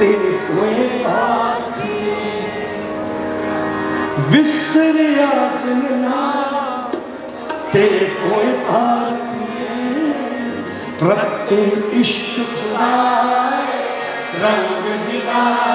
ते कोई पाती विसरिया जनना ते कोई पाती रखते इश्क खुदाए रंग दीवार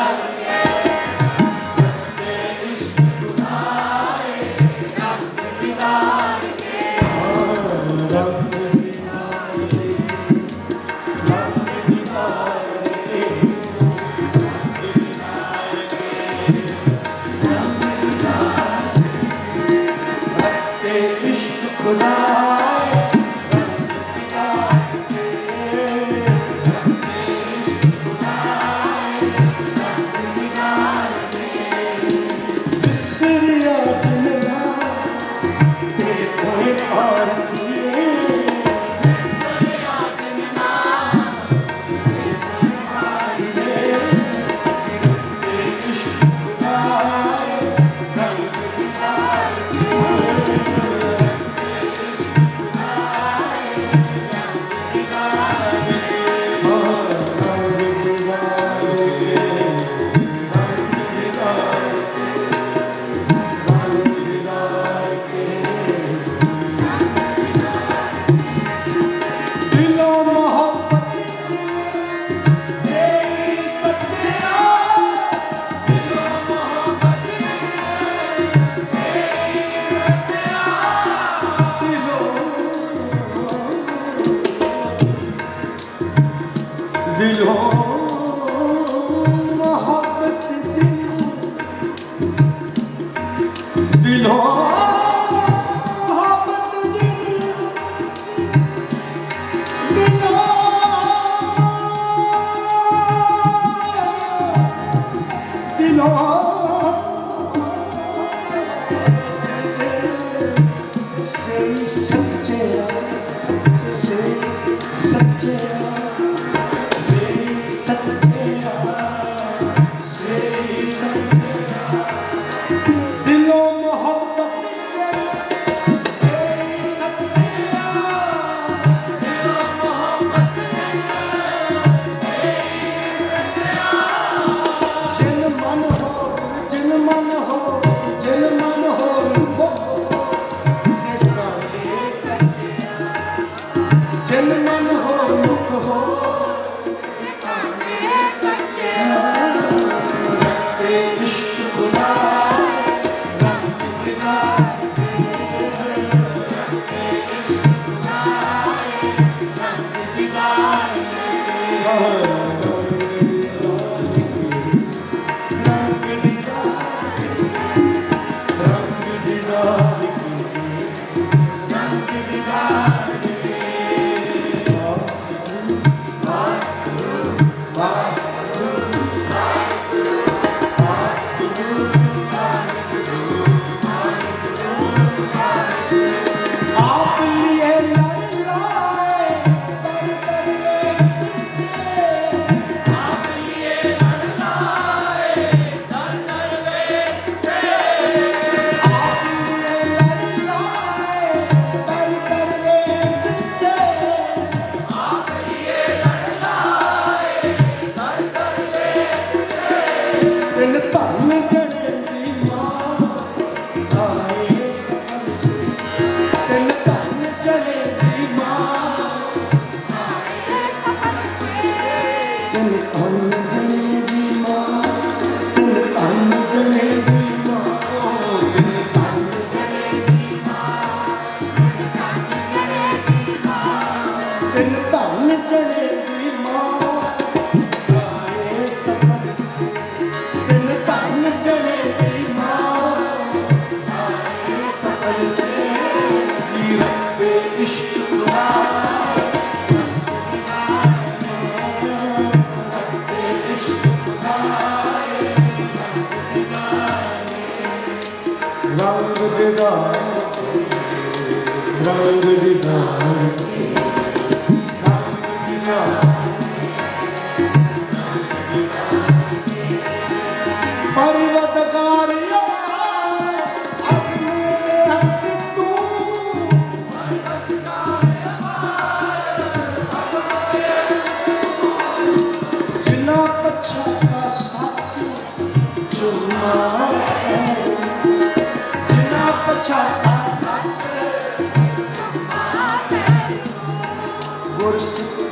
रंग बिगाड़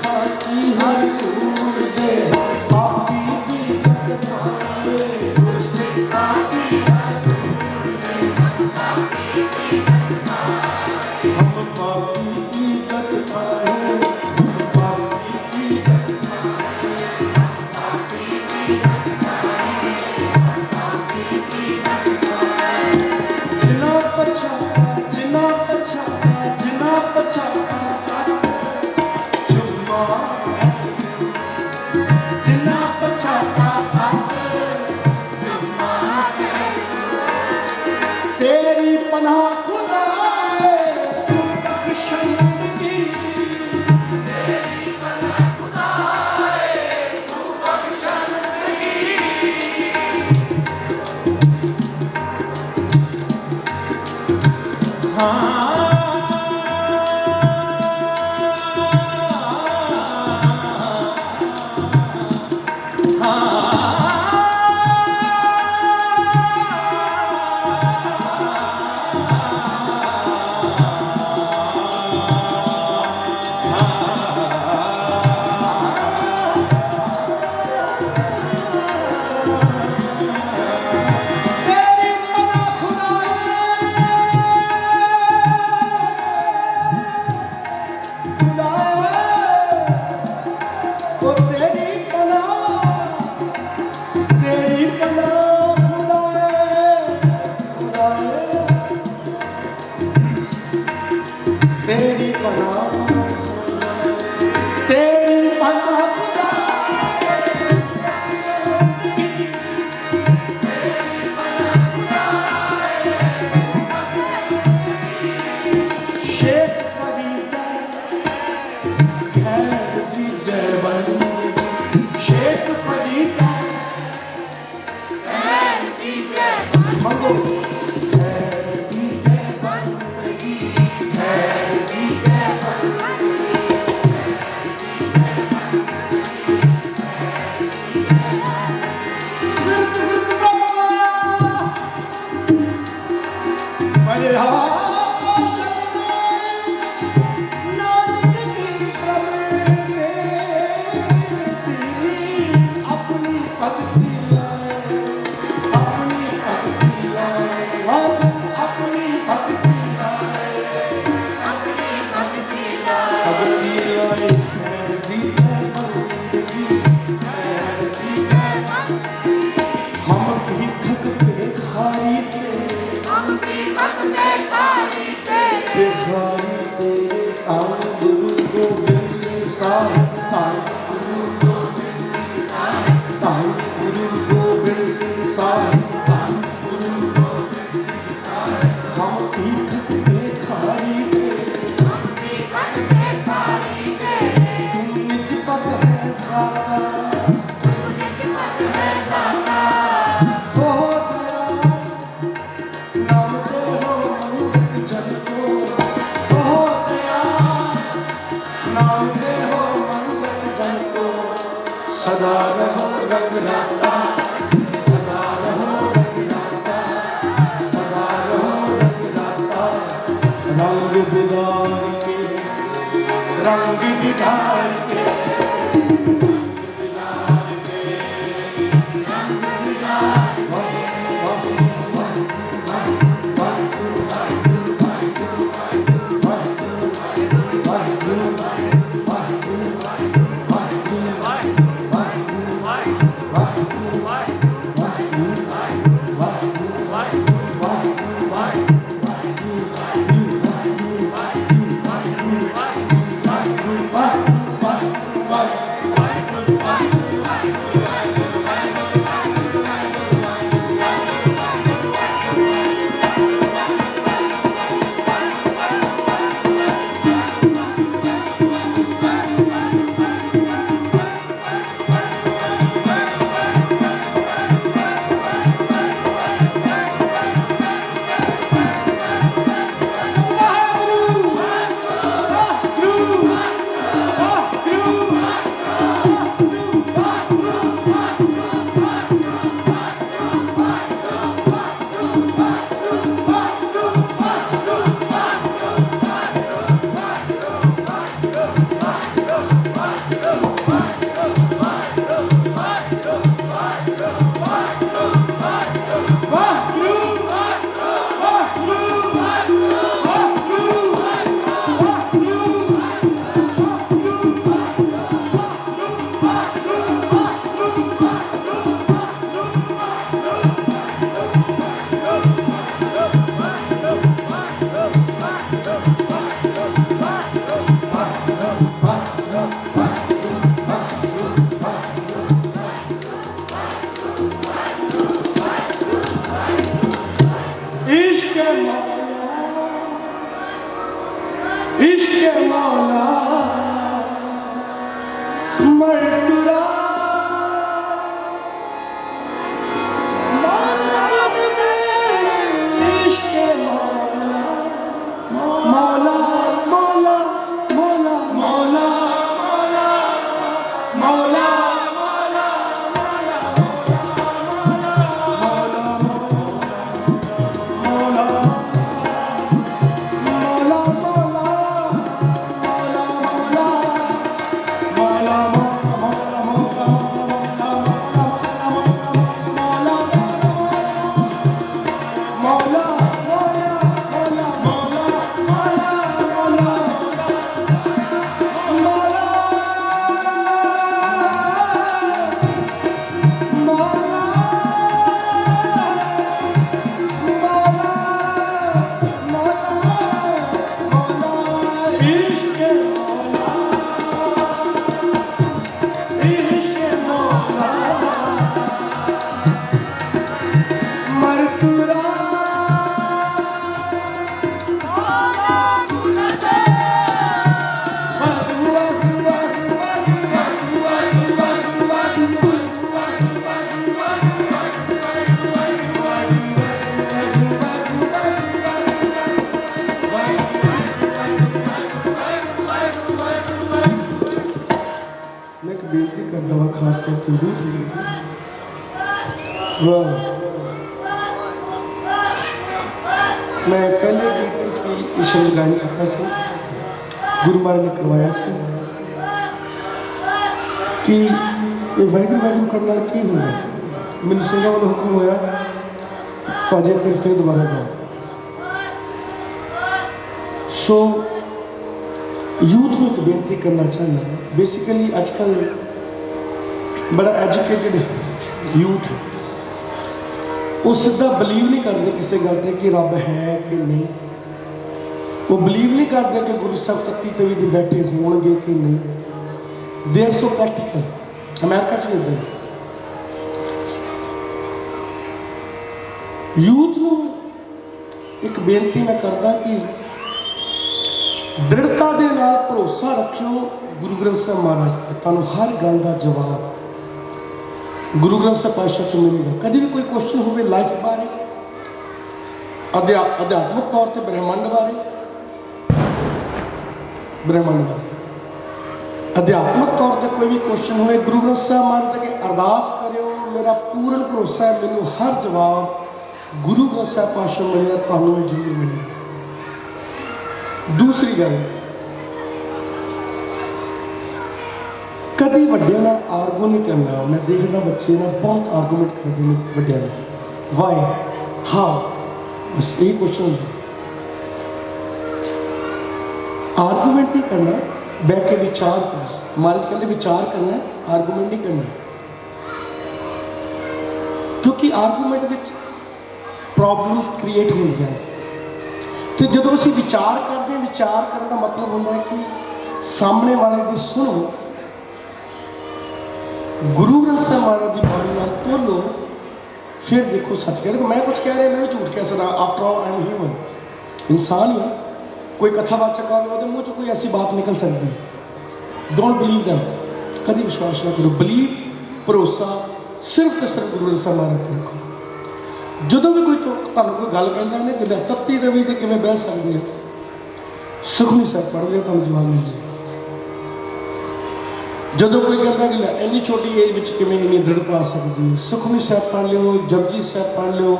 खाती हर फूल दे पापी की इज्जत पाए उसे खाती हर फूल दे पापी की इज्जत पाए हम पापी की इज्जत पाए पापी की इज्जत पाए पापी की इज्जत पाए पापी की इज्जत पाए जिना पछाता जिना पछाता जिना पछाता सच जुम्मा जिना पछाता सच जुम्मा तेरी पनाह खुदाए तू बख्शन की तेरी पनाह खुदाए तू बख्शन की तेरी पनाह तेरी पनाह खुदा शेख फरीदा खैर की जय बंदगी शेख फरीदा खैर की जय मंगो खैर की जय बंदगी खैर की जय बंदगी सदा रहो रंगनाता सदा रहो रंगनाता सदा रहो रंगनाता रंग बिगाड़ के रंग बिगाड़ के Bye. मरतुरा इश्क मौला मौला मौला मौला मौला मौला खास तौर पर यूथ मैं पहले कीर्तन की ईश्वर गायन करता सी गुरु महाराज ने करवाया सी कि वाहिगुरू वाहिगुरू करने वाला की होगा मैंने ਸਿੰਘਾਂ वाला हुक्म होया पाजे फिर दोबारा गाओ सो यूथ में एक बेनती करना चाहना बेसिकली आजकल बड़ा एजुकेटेड यूथ है वो सीधा बिलीव नहीं करते किसी गल से कि रब है कि नहीं वो बिलीव नहीं करते कि गुरु साहब तत्ती तवी दे बैठे होंगे कि नहीं they are so practical America च नहीं यूथ को एक बेनती मैं करदा कि दृढ़ता दे नाल भरोसा रखियो गुरु ग्रंथ साहब महाराज ते तुहानूं हर गल दा जवाब गुरु ग्रंथ साहब पातशाह च मिलेगा कभी भी कोई क्वेश्चन हो लाइफ बारे अध्यात्मक तौर पर ब्रह्मांड बारे अध्यात्मक तौर पर कोई भी क्वेश्चन हो गुरु ग्रंथ साहब महाराज के अरदास करो मेरा पूर्ण भरोसा है मैनू हर जवाब गुरु ग्रंथ साहब पातशाह मिलेगा तुहानूं जरूर मिलेगा दूसरी गल कभी वड्डियां नाल आर्गू नहीं करना मैं देखदा बच्चे ना बहुत आर्गूमेंट करते हैं वड्डियां नाल वाई हाउ बस यही क्वेश्चन आर्गूमेंट नहीं करना बैठ के विचार करना महाराज कहते विचार करना आर्गूमेंट नहीं करना क्योंकि आर्गूमेंट विच प्रॉब्लम्स क्रिएट होंदियां तो जदों असीं विचार करते हैं विचार करने का मतलब होता है कि सामने वाले की सुनो गुरु ग्रंथ साहब महाराज की बाणी नाल तोलो फिर देखो सच कह देखो मैं कुछ कह रहा मैं भी झूठ कह सकता after all I am human इंसान ही कोई कथावाचक आवे वो मुँह चो कोई ऐसी बात निकल सकती डोंट बिलीव दैम कभी विश्वास ना करो बिलीव भरोसा सिर्फ तो सिर्फ गुरु ग्रंथ साहब महाराज ते रखो ਜਦੋਂ भी कोई तुहानूं कोई गल कहता है कि तत्ती तवी ते किवें बह सकदी है सुखमनी साहब पढ़ लिया तुहानूं जवाब मिल जाए जदों कोई कहता कि इन्नी छोटी एज में किवें इन्नी दृढ़ता आ सकती है सुखमनी साहब पढ़ लियो जपजी साहब पढ़ लियो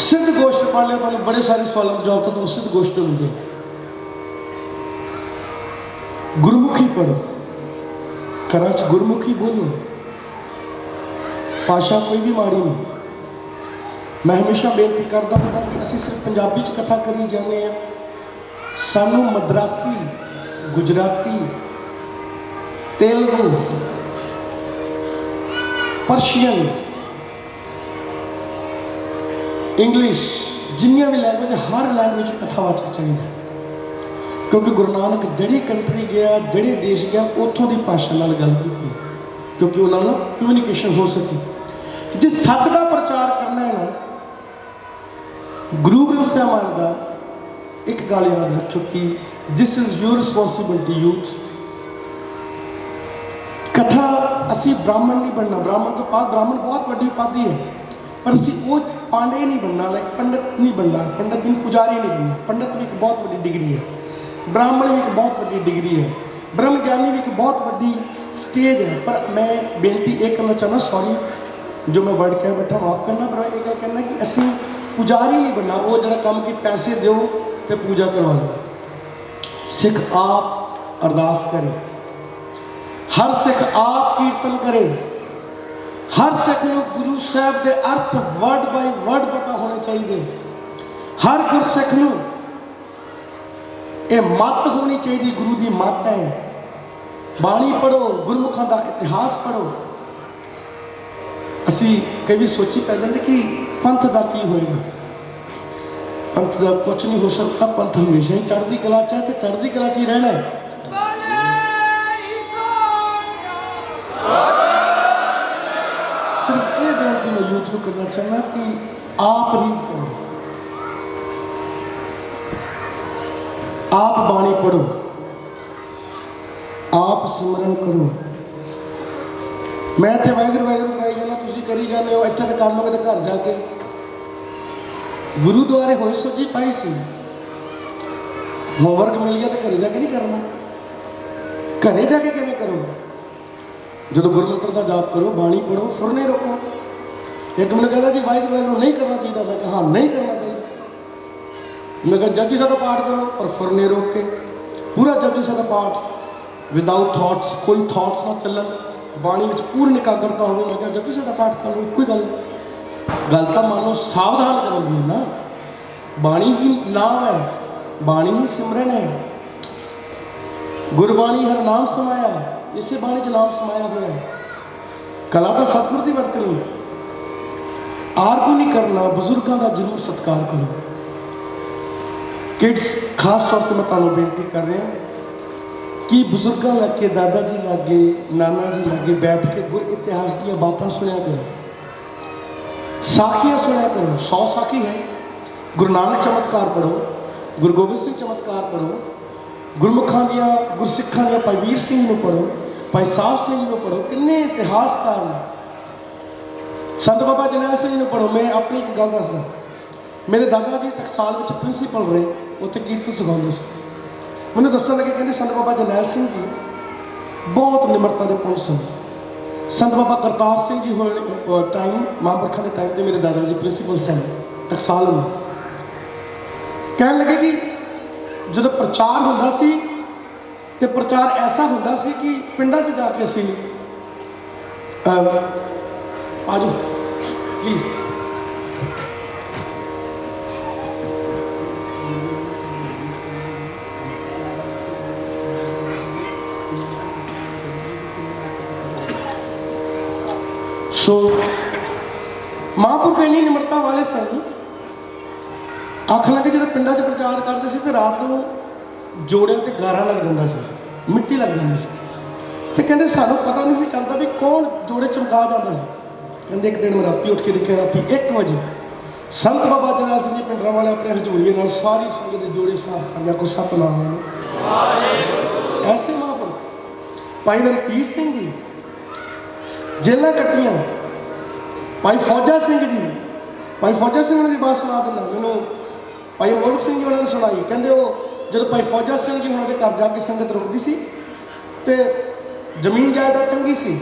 सिद्ध गोष्ठ पढ़ लियो तुहानूं बड़े सारे सवालों का जवाब तो तुहानूं सिद्ध गोष्ठ मिल जाए गुरमुखी पढ़ो घरां च गुरमुखी बोलो भाषा कोई भी माड़ी नहीं मैं हमेशा बेनती करता हूँ कि असीं सिर्फ पंजाबी च कथा करी जाते हैं सानू मद्रासी गुजराती तेलुगु पर्शियन इंग्लिश जिन्नियां भी लैंग्वेज हर लैंग्वेज कथावाचक चाहिए क्योंकि गुरु नानक जिहड़ी कंट्री गया जिहड़े देश गया उत्थों की भाषा नाल गल कीती क्योंकि उन्होंने कम्यूनीकेशन हो सकी जे सच का प्रचार करना है ना गुरु ग्रंथ साहब महाराज का एक गल याद रखो कि this is your responsibility youth असी ब्राह्मण नहीं बनना, ब्राह्मण तो पास ब्राह्मण बहुत वड्डी उपाधि है, पर असी वो पांडे नहीं बनना, लाइक पंडित नहीं बनना, पंडित नहीं पुजारी नहीं बनना। पंडित भी एक बहुत वड्डी डिग्री है, ब्राह्मण भी एक बहुत वड्डी डिग्री है, ब्रह्म ज्ञानी भी एक बहुत वड्डी स्टेज है। पर मैं बेनती ये करना चाहना, सॉरी जो मैं वर्ड कह बैठा माफ़ करना, पर मैं ये गल कहना कि असी पुजारी नहीं बनना, वो जरा काम की पैसे दो तो पूजा करवा दो। सिख आप अरदास करे, हर सिख आप कीर्तन करे, हर सिख को गुरु साहब के अर्थ वर्ड बाय वर्ड पता होने चाहिए। हर गुरसिख को ये मत होनी चाहिए, गुरु की मत है। बाणी पढ़ो, गुरमुखों का इतिहास पढ़ो। असी कई भी सोची पै जाते कि पंथ का की होएगा, पंथ का कुछ नहीं हो सकता। पंथ हमेशा ही चढ़ती कला च है, तो चढ़ती कला च ही रहना है। सिर्फ ये बेनती मैं यूथ को करना चाहना कि आप रीड करो, आप बाणी पढ़ो, आप सिमरन करो। मैं इतने वाहगुरू वाहगुरू कही जाना, तुम करी जाने हो, इतना तो कर लोगे तो घर जाके गुरुद्वारे होए सो जी पाई सी, होमवर्क मिल गया तो घरे जाके नहीं करना। घरे जाके किवें करोगे? जो गुरमंत्र का जाप करो, बाणी पढ़ो, फुरने रोको। एक मैंने कहता जी वाहगुरू वाहगुरू नहीं करना चाहिए, मैं कहा हाँ नहीं करना चाहिए। मैं कहा जपजी साहिब का पाठ करो पर फुरने रोक के, पूरा जपजी साहिब का पाठ विदाउट थॉट्स, कोई थॉट्स ना चलन, बाणी में पूर्ण एकाग्रता हो। मैं कहा जपजी साहिब का पाठ कर लो, कोई गल गलता मानो सावधान करोगे ना। बाणी ही नाम है, बाणी ही सिमरन है, गुरबाणी हर नाम समाया है, इसे बाणी च नाम समाया हुआ है। कला तो सतगुर की वरतनी है। आरगू नहीं करना, बजुर्गों का जरूर सत्कार करो। किड्स खास तौर पर मैं तुहानू बेनती कर रहा कि बुजुर्गों लगे, दादा जी लागे, नाना जी लागे बैठ के गुर इतिहास दी बातें सुनिया करो, साखियाँ सुनिया करो। 100 साखी है। गुरु नानक चमत्कार पढ़ो, गुरु गोबिंद सिंह चमत्कार पढ़ो, गुरमुखां दियां गुरसिखां दियां भाई वीर सिंह को पढ़ो, भाई साहब सिंह को पढ़ो, किन्ने इतिहासकार ने। संत बाबा जरनैल सिंह को पढ़ो। मैं अपनी एक गल दसदा, मेरे दादा जी टकसाल में प्रिंसीपल रहे, उत्थे कीर्तन सिखाते थे। मैंने दसन लगे कहते संत बाबा जरनैल सिंह जी बहुत निमरता के पुण सन। संत बाबा करतार सिंह जी होने टाइम महापुरखों के टाइम से मेरे दादा जी प्रिंसीपल सन टकसाल में। कह लगे कि जो प्रचार होंदा सी ते प्रचार ऐसा होंदा सी कि पिंडां 'च जाके असीं आजो प्लीज़ सो महापुरख इन्नी निमरता वाले सन। आख लगे जो पिंडा च प्रचार करते थे तो रात को जोड़िया ते गारा लग जाता सी, मिट्टी लग जाती सी। तो कहते सानू पता नहीं चलता भी कौन जोड़े चमका जाता है। कहते एक दिन मैं रात उठ के देखा, रात 1 बजे संत बाबा जरनैल सिंह जी पिंडरा वाले अपने हजूरीए नाल सारी संगत के जोड़े साफ कर दिया। को सतनाम ऐसे महापुरख। भाई रणधीर सिंह जी जेलों कट्टियां, भाई फौजा सिंह जी, भाई फौजा सिंह की बात सुना दिना मैनू। भाई मोहन सिंह जी उन्होंने सुनाई, कहते वो जो भाई फौजा सिंह जी उन्होंने घर जाके संगत रुकती सी ते जमीन जायदाद चंगी सी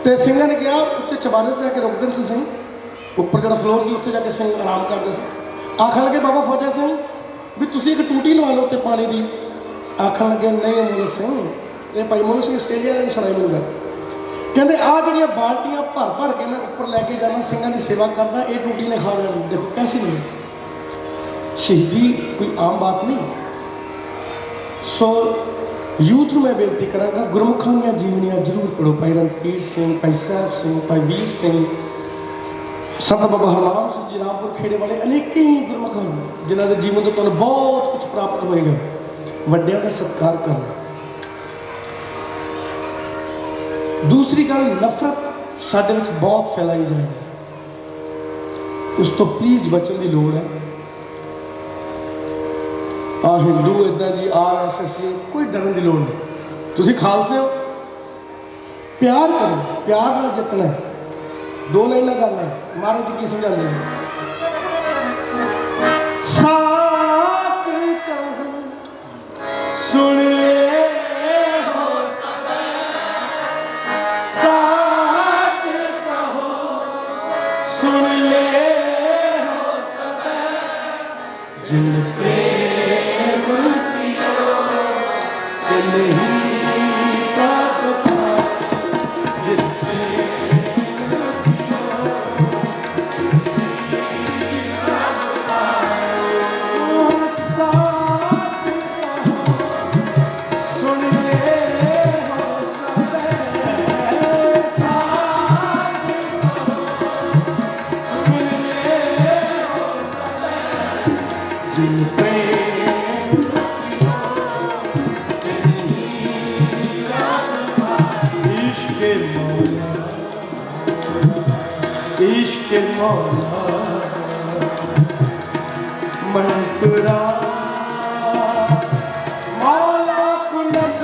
ते सिंह ने कहा उत्ते चबारे ते जाके रुकते सी सिंह, ऊपर जो फ्लोर से उत्ते जाके सिंह आराम करते थे। आखन लगे बाबा फौजा सिंह भी तुसी एक टूटी लवा लो उत्ते पानी की। आखन लगे नहीं मोहन सिंह, ये भाई मोहन सिंह आस्ट्रेलिया ने सुनाई मैनू गल। कहते आ जड़िया बाल्टियां भर भर के मैं ऊपर लैके जाना, सिंह की सेवा करना, ये टूटी ने खा लेनी। देखो कैसी नहीं, शहीदी कोई आम बात नहीं। सो यूथ में मैं बेनती कराँगा गुरमुखां दी जीवनियां जरूर पढ़ो। भाई रणधीर सिंह, भाई साहब सिंह, भाई वीर सिंह, संत बाबा हरनाम सिंह जी रामपुर खेड़े वाले, अनेक ही गुरमुख हैं जिन्हों के जीवन तो तुहानूं बहुत कुछ प्राप्त होएगा। वड्डियां दा सत्कार करना। दूसरी गल, नफरत साडे विच बहुत फैलाई जाए, उस तो प्लीज़ बचन की लोड़ है। आ हिंदू इदा जी, RSS, कोई डरन की लोड़ नहीं। तुसीं खालसे हो, प्यार करो, प्यार नाल जितना है। दो लाइन गल है, महाराज जी की समझाते हैं, साच कहूं सुन ले हो सब, साच कहो सुन ले हो सब, जिन प्रेम किया दिल ही का जिन इश्क मौला मनपुरा मौला कुलत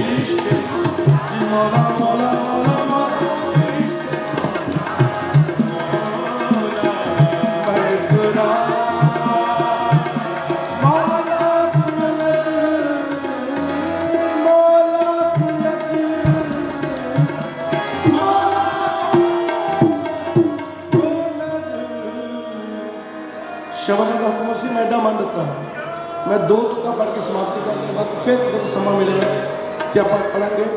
इश्क मौला मौला मौला मनपुरा मौला कुलत मौला कुलत शब्द का हुक्म से मैं एडा मन दिता। मैं दो तुका पढ़ के समाप्ति करने के बाद फिर जब समय मिलेगा कि आप पढ़ेंगे।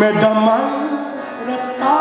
मैडा मन रता